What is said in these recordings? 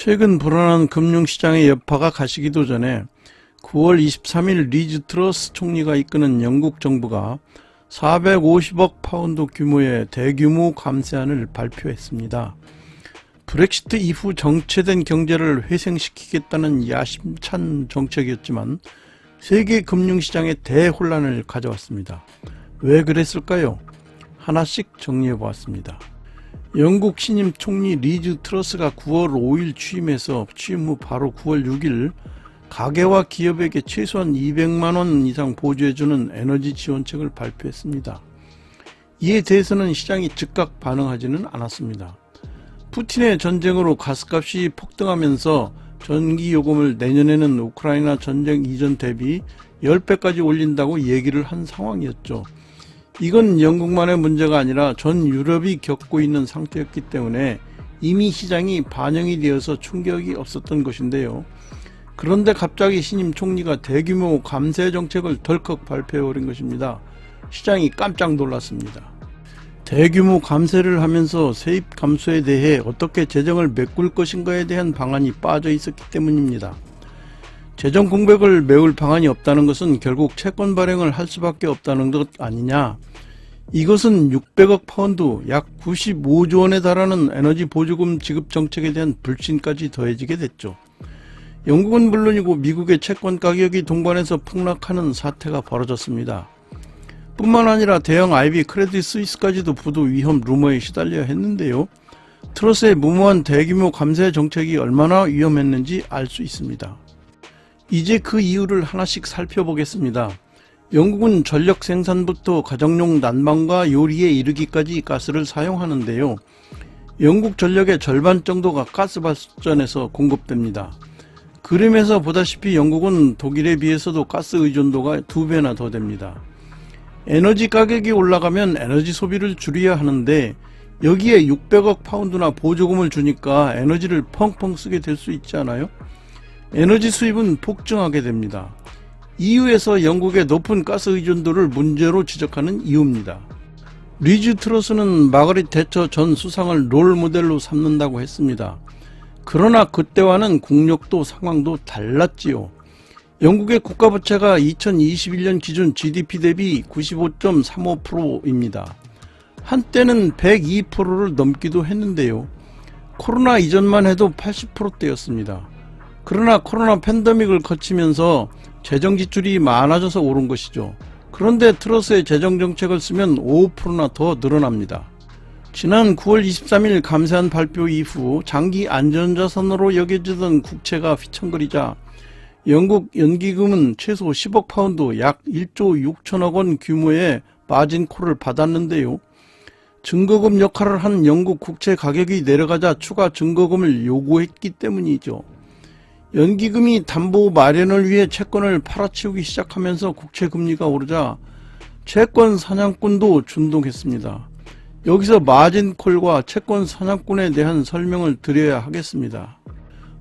최근 불안한 금융시장의 여파가 가시기도 전에 9월 23일 리즈 트러스 총리가 이끄는 영국 정부가 450억 파운드 규모의 대규모 감세안을 발표했습니다. 브렉시트 이후 정체된 경제를 회생시키겠다는 야심찬 정책이었지만 세계 금융시장에 대혼란을 가져왔습니다. 왜 그랬을까요? 하나씩 정리해 보았습니다. 영국 신임 총리 리즈 트러스가 9월 5일 취임해서 취임 후 바로 9월 6일 가계와 기업에게 최소한 200만원 이상 보조해주는 에너지 지원책을 발표했습니다. 이에 대해서는 시장이 즉각 반응하지는 않았습니다. 푸틴의 전쟁으로 가스값이 폭등하면서 전기요금을 내년에는 우크라이나 전쟁 이전 대비 10배까지 올린다고 얘기를 한 상황이었죠. 이건 영국만의 문제가 아니라 전 유럽이 겪고 있는 상태였기 때문에 이미 시장이 반영이 되어서 충격이 없었던 것인데요. 그런데 갑자기 신임 총리가 대규모 감세 정책을 덜컥 발표해버린 것입니다. 시장이 깜짝 놀랐습니다. 대규모 감세를 하면서 세입 감소에 대해 어떻게 재정을 메꿀 것인가에 대한 방안이 빠져 있었기 때문입니다. 재정 공백을 메울 방안이 없다는 것은 결국 채권 발행을 할 수밖에 없다는 것 아니냐. 이것은 600억 파운드 약 95조 원에 달하는 에너지 보조금 지급 정책에 대한 불신까지 더해지게 됐죠. 영국은 물론이고 미국의 채권 가격이 동반해서 폭락하는 사태가 벌어졌습니다. 뿐만 아니라 대형 IB 크레딧 스위스까지도 부도 위험 루머에 시달려야 했는데요. 트러스의 무모한 대규모 감세 정책이 얼마나 위험했는지 알 수 있습니다. 이제 그 이유를 하나씩 살펴보겠습니다. 영국은 전력 생산부터 가정용 난방과 요리에 이르기까지 가스를 사용하는데요. 영국 전력의 절반 정도가 가스 발전에서 공급됩니다. 그림에서 보다시피 영국은 독일에 비해서도 가스 의존도가 2배나 더 됩니다. 에너지 가격이 올라가면 에너지 소비를 줄여야 하는데 여기에 600억 파운드나 보조금을 주니까 에너지를 펑펑 쓰게 될 수 있지 않아요? 에너지 수입은 폭증하게 됩니다. EU에서 영국의 높은 가스 의존도를 문제로 지적하는 이유입니다. 리즈 트러스는 마거릿 대처 전 수상을 롤 모델로 삼는다고 했습니다. 그러나 그때와는 국력도 상황도 달랐지요. 영국의 국가부채가 2021년 기준 GDP 대비 95.35%입니다. 한때는 102%를 넘기도 했는데요. 코로나 이전만 해도 80%대였습니다. 그러나 코로나 팬데믹을 거치면서 재정 지출이 많아져서 오른 것이죠. 그런데 트러스의 재정 정책을 쓰면 5%나 더 늘어납니다. 지난 9월 23일 감세안 발표 이후 장기 안전자산으로 여겨지던 국채가 휘청거리자 영국 연기금은 최소 10억 파운드 약 1조 6천억 원 규모의 마진콜을 받았는데요. 증거금 역할을 한 영국 국채 가격이 내려가자 추가 증거금을 요구했기 때문이죠. 연기금이 담보 마련을 위해 채권을 팔아치우기 시작하면서 국채 금리가 오르자 채권 사냥꾼도 준동했습니다. 여기서 마진콜과 채권 사냥꾼에 대한 설명을 드려야 하겠습니다.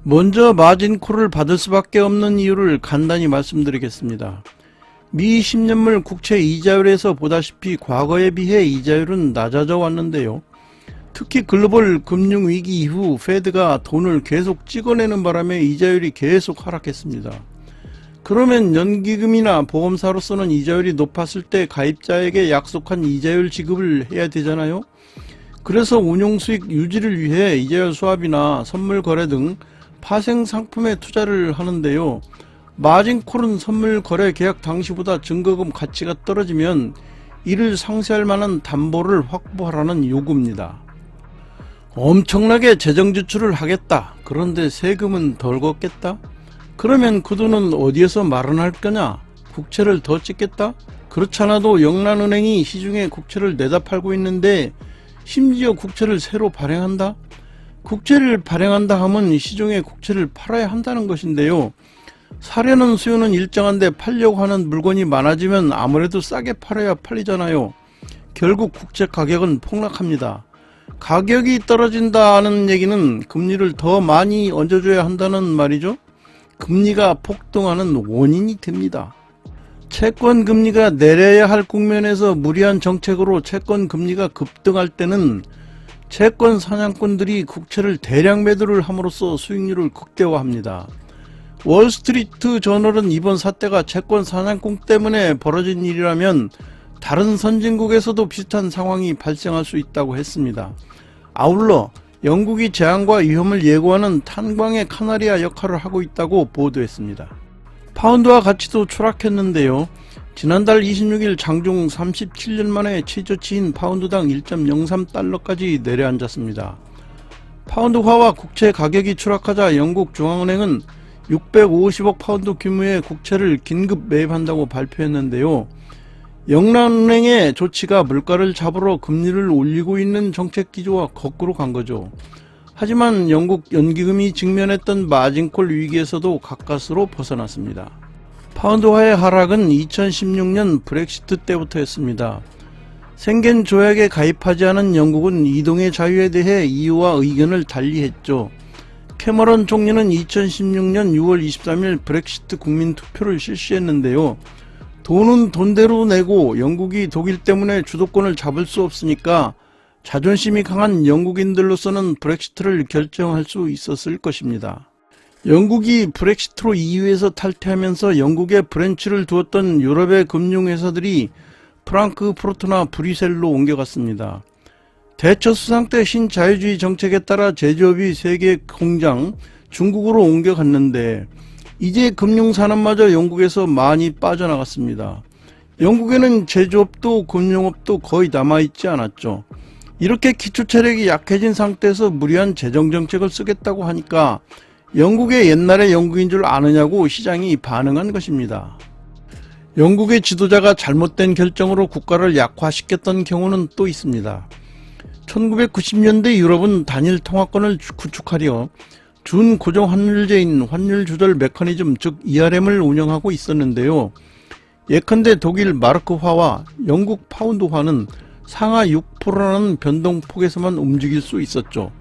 먼저 마진콜을 받을 수밖에 없는 이유를 간단히 말씀드리겠습니다. 미 10년물 국채 이자율에서 보다시피 과거에 비해 이자율은 낮아져 왔는데요. 특히 글로벌 금융위기 이후 페드가 돈을 계속 찍어내는 바람에 이자율이 계속 하락했습니다. 그러면 연기금이나 보험사로서는 이자율이 높았을 때 가입자에게 약속한 이자율 지급을 해야 되잖아요. 그래서 운용수익 유지를 위해 이자율 수합이나 선물 거래 등 파생 상품에 투자를 하는데요. 마진콜은 선물 거래 계약 당시보다 증거금 가치가 떨어지면 이를 상쇄할 만한 담보를 확보하라는 요구입니다. 엄청나게 재정 지출을 하겠다. 그런데 세금은 덜 걷겠다? 그러면 그 돈은 어디에서 마련할 거냐? 국채를 더 찍겠다? 그렇잖아도 영란은행이 시중에 국채를 내다 팔고 있는데 심지어 국채를 새로 발행한다? 국채를 발행한다 하면 시중에 국채를 팔아야 한다는 것인데요. 사려는 수요는 일정한데 팔려고 하는 물건이 많아지면 아무래도 싸게 팔아야 팔리잖아요. 결국 국채 가격은 폭락합니다. 가격이 떨어진다는 얘기는 금리를 더 많이 얹어줘야 한다는 말이죠. 금리가 폭등하는 원인이 됩니다. 채권 금리가 내려야 할 국면에서 무리한 정책으로 채권 금리가 급등할 때는 채권 사냥꾼들이 국채를 대량 매도를 함으로써 수익률을 극대화합니다. 월스트리트 저널은 이번 사태가 채권 사냥꾼 때문에 벌어진 일이라면 다른 선진국에서도 비슷한 상황이 발생할 수 있다고 했습니다. 아울러 영국이 재앙과 위험을 예고하는 탄광의 카나리아 역할을 하고 있다고 보도했습니다. 파운드화 가치도 추락했는데요. 지난달 26일 장중 37년 만에 최저치인 파운드당 1.03달러까지 내려앉았습니다. 파운드화와 국채 가격이 추락하자 영국 중앙은행은 650억 파운드 규모의 국채를 긴급 매입한다고 발표했는데요. 영란은행의 조치가 물가를 잡으러 금리를 올리고 있는 정책 기조와 거꾸로 간 거죠. 하지만 영국 연기금이 직면했던 마진콜 위기에서도 가까스로 벗어났습니다. 파운드화의 하락은 2016년 브렉시트 때부터였습니다. 생겐 조약에 가입하지 않은 영국은 이동의 자유에 대해 이유와 의견을 달리했죠. 캐머런 총리는 2016년 6월 23일 브렉시트 국민투표를 실시했는데요. 돈은 돈대로 내고 영국이 독일 때문에 주도권을 잡을 수 없으니까 자존심이 강한 영국인들로서는 브렉시트를 결정할 수 있었을 것입니다. 영국이 브렉시트로 EU에서 탈퇴하면서 영국에 브랜치를 두었던 유럽의 금융회사들이 프랑크푸르트나 브뤼셀로 옮겨갔습니다. 대처 수상 때 신자유주의 정책에 따라 제조업이 세계 공장 중국으로 옮겨갔는데 이제 금융산업마저 영국에서 많이 빠져나갔습니다. 영국에는 제조업도 금융업도 거의 남아있지 않았죠. 이렇게 기초체력이 약해진 상태에서 무리한 재정정책을 쓰겠다고 하니까 영국의 옛날의 영국인 줄 아느냐고 시장이 반응한 것입니다. 영국의 지도자가 잘못된 결정으로 국가를 약화시켰던 경우는 또 있습니다. 1990년대 유럽은 단일 통화권을 구축하려 준고정 환율제인 환율 조절 메커니즘 즉 ERM을 운영하고 있었는데요. 예컨대 독일 마르크화와 영국 파운드화는 상하 6%라는 변동폭에서만 움직일 수 있었죠.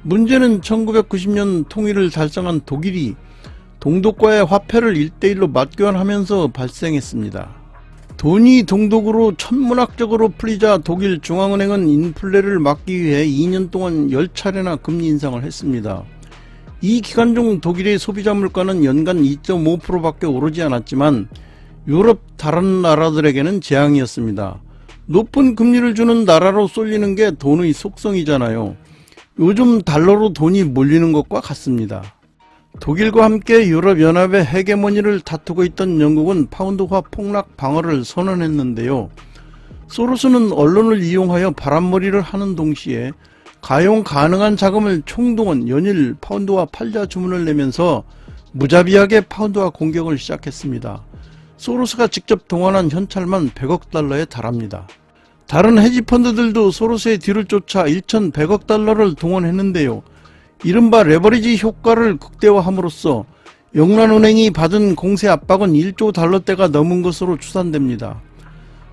문제는 1990년 통일을 달성한 독일이 동독과의 화폐를 1대1로 맞교환하면서 발생했습니다. 돈이 동독으로 천문학적으로 풀리자 독일 중앙은행은 인플레를 막기 위해 2년 동안 10차례나 금리 인상을 했습니다. 이 기간 중 독일의 소비자 물가는 연간 2.5%밖에 오르지 않았지만 유럽 다른 나라들에게는 재앙이었습니다. 높은 금리를 주는 나라로 쏠리는 게 돈의 속성이잖아요. 요즘 달러로 돈이 몰리는 것과 같습니다. 독일과 함께 유럽연합의 헤게모니를 다투고 있던 영국은 파운드화 폭락 방어를 선언했는데요. 소로스는 언론을 이용하여 바람몰이를 하는 동시에 가용 가능한 자금을 총동원 연일 파운드화 팔자 주문을 내면서 무자비하게 파운드화 공격을 시작했습니다. 소로스가 직접 동원한 현찰만 100억 달러에 달합니다. 다른 헤지펀드들도 소로스의 뒤를 쫓아 1,100억 달러를 동원했는데요. 이른바 레버리지 효과를 극대화함으로써 영란은행이 받은 공세 압박은 1조 달러대가 넘은 것으로 추산됩니다.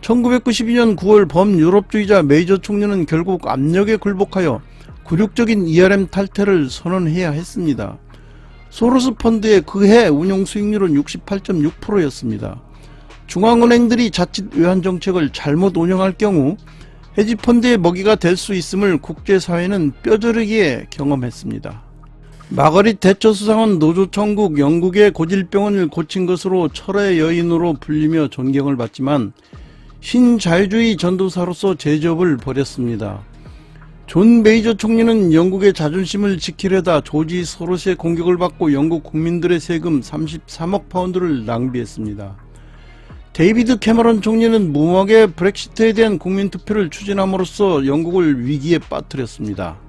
1992년 9월 범유럽주의자 메이저 총리는 결국 압력에 굴복하여 굴욕적인 ERM 탈퇴를 선언해야 했습니다. 소로스 펀드의 그해 운용 수익률은 68.6%였습니다. 중앙은행들이 자칫 외환 정책을 잘못 운영할 경우 헤지펀드의 먹이가 될 수 있음을 국제사회는 뼈저리게 경험했습니다. 마거릿 대처 수상은 노조천국 영국의 고질병을 고친 것으로 철의 여인으로 불리며 존경을 받지만 신자유주의 전도사로서 제조업을 벌였습니다. 존 메이저 총리는 영국의 자존심을 지키려다 조지 소로스의 공격을 받고 영국 국민들의 세금 33억 파운드를 낭비했습니다. 데이비드 캐머런 총리는 무모하게 브렉시트에 대한 국민투표를 추진함으로써 영국을 위기에 빠뜨렸습니다.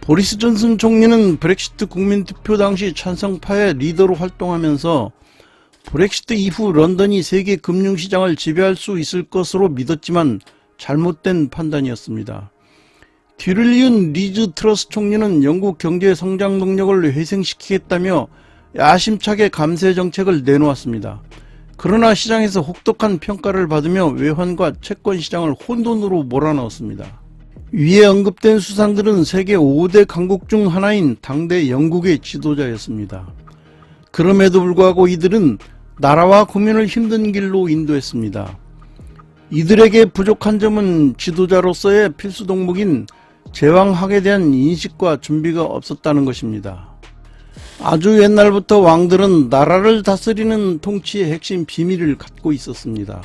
보리스 존슨 총리는 브렉시트 국민투표 당시 찬성파의 리더로 활동하면서 브렉시트 이후 런던이 세계 금융시장을 지배할 수 있을 것으로 믿었지만 잘못된 판단이었습니다. 뒤를 이은 리즈 트러스 총리는 영국 경제 성장 동력을 회생시키겠다며 야심차게 감세 정책을 내놓았습니다. 그러나 시장에서 혹독한 평가를 받으며 외환과 채권 시장을 혼돈으로 몰아넣었습니다. 위에 언급된 수상들은 세계 5대 강국 중 하나인 당대 영국의 지도자였습니다. 그럼에도 불구하고 이들은 나라와 국민을 힘든 길로 인도했습니다. 이들에게 부족한 점은 지도자로서의 필수 덕목인 제왕학에 대한 인식과 준비가 없었다는 것입니다. 아주 옛날부터 왕들은 나라를 다스리는 통치의 핵심 비밀을 갖고 있었습니다.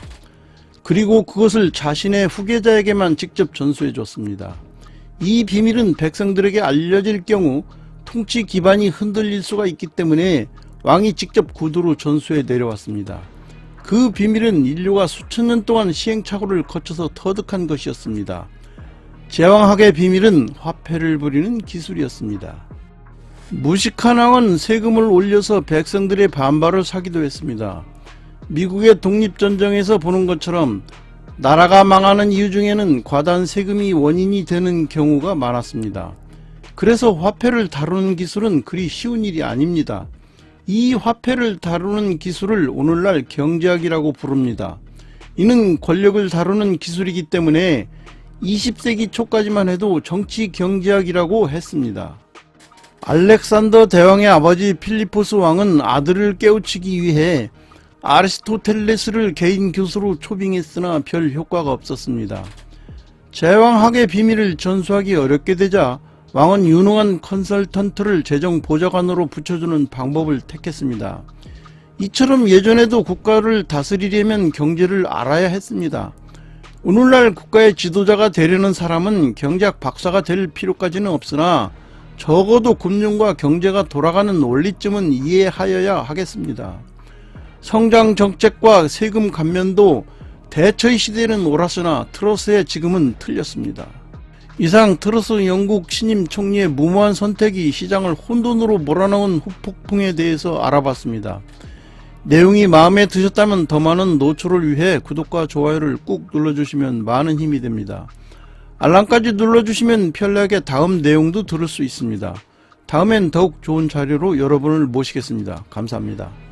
그리고 그것을 자신의 후계자에게만 직접 전수해 줬습니다. 이 비밀은 백성들에게 알려질 경우 통치 기반이 흔들릴 수가 있기 때문에 왕이 직접 구두로 전수해 내려왔습니다. 그 비밀은 인류가 수천 년 동안 시행착오를 거쳐서 터득한 것이었습니다. 제왕학의 비밀은 화폐를 부리는 기술이었습니다. 무식한 왕은 세금을 올려서 백성들의 반발을 사기도 했습니다. 미국의 독립전쟁에서 보는 것처럼 나라가 망하는 이유 중에는 과다한 세금이 원인이 되는 경우가 많았습니다. 그래서 화폐를 다루는 기술은 그리 쉬운 일이 아닙니다. 이 화폐를 다루는 기술을 오늘날 경제학이라고 부릅니다. 이는 권력을 다루는 기술이기 때문에 20세기 초까지만 해도 정치 경제학이라고 했습니다. 알렉산더 대왕의 아버지 필리포스 왕은 아들을 깨우치기 위해 아리스토텔레스를 개인 교수로 초빙했으나 별 효과가 없었습니다. 제왕학의 비밀을 전수하기 어렵게 되자 왕은 유능한 컨설턴트를 재정 보좌관으로 붙여주는 방법을 택했습니다. 이처럼 예전에도 국가를 다스리려면 경제를 알아야 했습니다. 오늘날 국가의 지도자가 되려는 사람은 경제학 박사가 될 필요까지는 없으나 적어도 금융과 경제가 돌아가는 원리쯤은 이해하여야 하겠습니다. 성장 정책과 세금 감면도 대처의 시대는 옳았으나 트러스의 지금은 틀렸습니다. 이상 트러스 영국 신임 총리의 무모한 선택이 시장을 혼돈으로 몰아넣은 후폭풍에 대해서 알아봤습니다. 내용이 마음에 드셨다면 더 많은 노출을 위해 구독과 좋아요를 꾹 눌러주시면 많은 힘이 됩니다. 알람까지 눌러주시면 편리하게 다음 내용도 들을 수 있습니다. 다음엔 더욱 좋은 자료로 여러분을 모시겠습니다. 감사합니다.